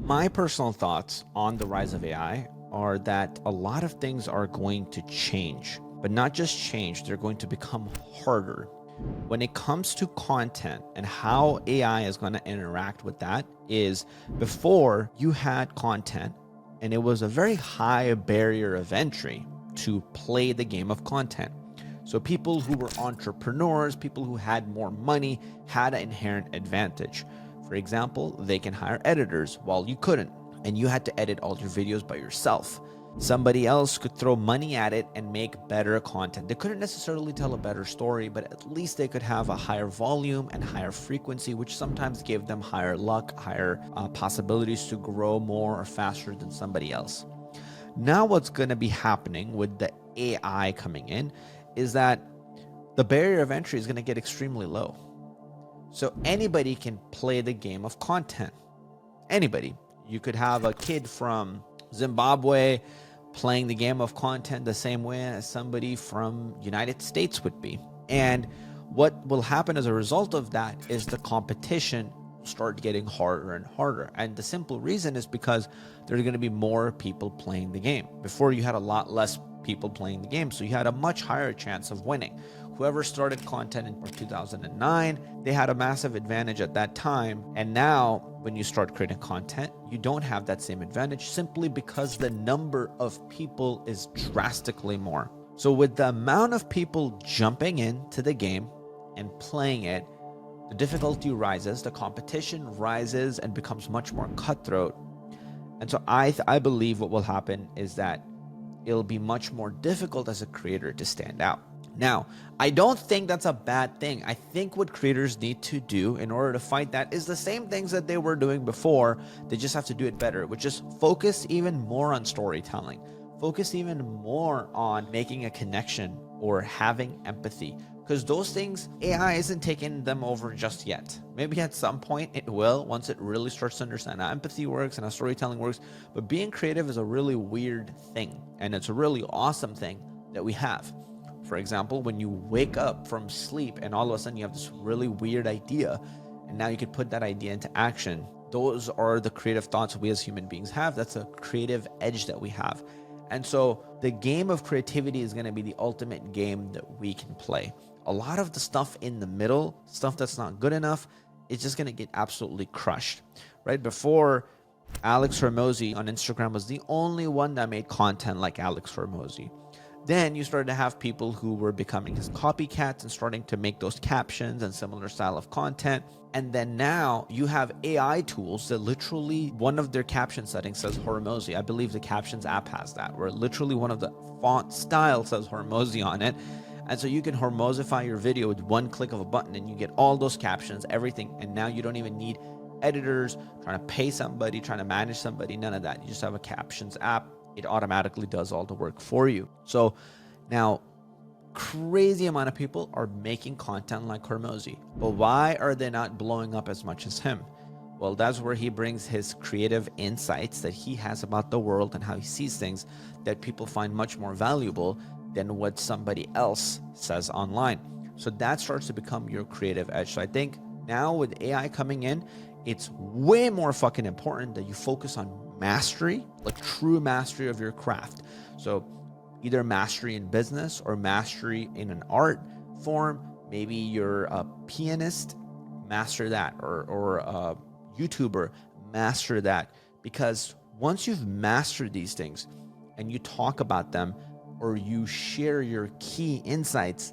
My personal thoughts on the rise of AI are that a lot of things are going to change, but not just change, they're going to become harder. When it comes to content and how AI is going to interact with that is before you had content and it was a very high barrier of entry to play the game of content. So people who were entrepreneurs, people who had more money had an inherent advantage. For example, they can hire editors while you couldn't, and you had to edit all your videos by yourself. Somebody else could throw money at it and make better content. They couldn't necessarily tell a better story, but at least they could have a higher volume and higher frequency, which sometimes gave them higher luck, higher possibilities to grow more or faster than somebody else. Now what's going to be happening with the AI coming in is that the barrier of entry is going to get extremely low. So anybody can play the game of content. Anybody. You could have a kid from Zimbabwe playing the game of content the same way as somebody from United States would be. And what will happen as a result of that is the competition start getting harder and harder. And the simple reason is because there's going to be more people playing the game. Before, you had a lot less people playing the game, so you had a much higher chance of winning. Whoever started content in 2009, they had a massive advantage at that time. And now when you start creating content, you don't have that same advantage simply because the number of people is drastically more. So with the amount of people jumping into the game and playing it, the difficulty rises, the competition rises and becomes much more cutthroat. And so I believe what will happen is that it'll be much more difficult as a creator to stand out. Now, I don't think that's a bad thing. I think what creators need to do in order to fight that is the same things that they were doing before. They just have to do it better, which is focus even more on storytelling. Focus even more on making a connection or having empathy, because those things, AI isn't taking them over just yet. Maybe at some point it will, once it really starts to understand how empathy works and how storytelling works. But being creative is a really weird thing, and it's a really awesome thing that we have. For example, when you wake up from sleep and all of a sudden you have this really weird idea, and now you could put that idea into action. Those are the creative thoughts we as human beings have. That's a creative edge that we have. And so the game of creativity is going to be the ultimate game that we can play. A lot of the stuff in the middle, stuff that's not good enough, it's just going to get absolutely crushed. Right before, Alex Hormozi on Instagram was the only one that made content like Alex Hormozi. Then you started to have people who were becoming his copycats and starting to make those captions and similar style of content. And then now you have AI tools that literally one of their caption settings says Hormozi. I believe the Captions app has that, where literally one of the font style says Hormozi on it. And so you can Hormozify your video with one click of a button and you get all those captions, everything. And now you don't even need editors, trying to pay somebody, trying to manage somebody, none of that. You just have a Captions app. It automatically does all the work for you. So now crazy amount of people are making content like Hormozi, but why are they not blowing up as much as him? Well, that's where he brings his creative insights that he has about the world and how he sees things that people find much more valuable than what somebody else says online. So that starts to become your creative edge. So I think now with AI coming in, it's way more fucking important that you focus on mastery, like true mastery of your craft. So either mastery in business or mastery in an art form. Maybe you're a pianist, master that, or a YouTuber, master that. Because once you've mastered these things and you talk about them or you share your key insights,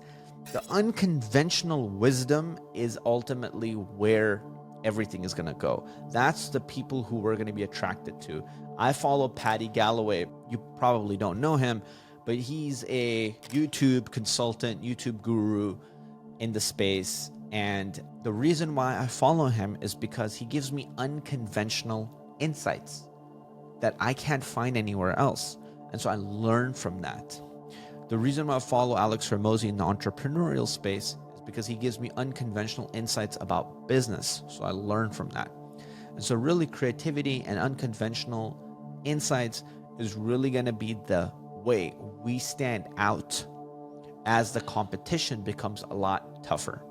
the unconventional wisdom is ultimately where everything is going to go. That's the people who we're going to be attracted to. I follow Paddy Galloway. You probably don't know him, but he's a YouTube consultant, YouTube guru in the space. And the reason why I follow him is because he gives me unconventional insights that I can't find anywhere else. And so I learn from that. The reason why I follow Alex Hormozi in the entrepreneurial space because he gives me unconventional insights about business. So I learn from that. And so really creativity and unconventional insights is really going to be the way we stand out as the competition becomes a lot tougher.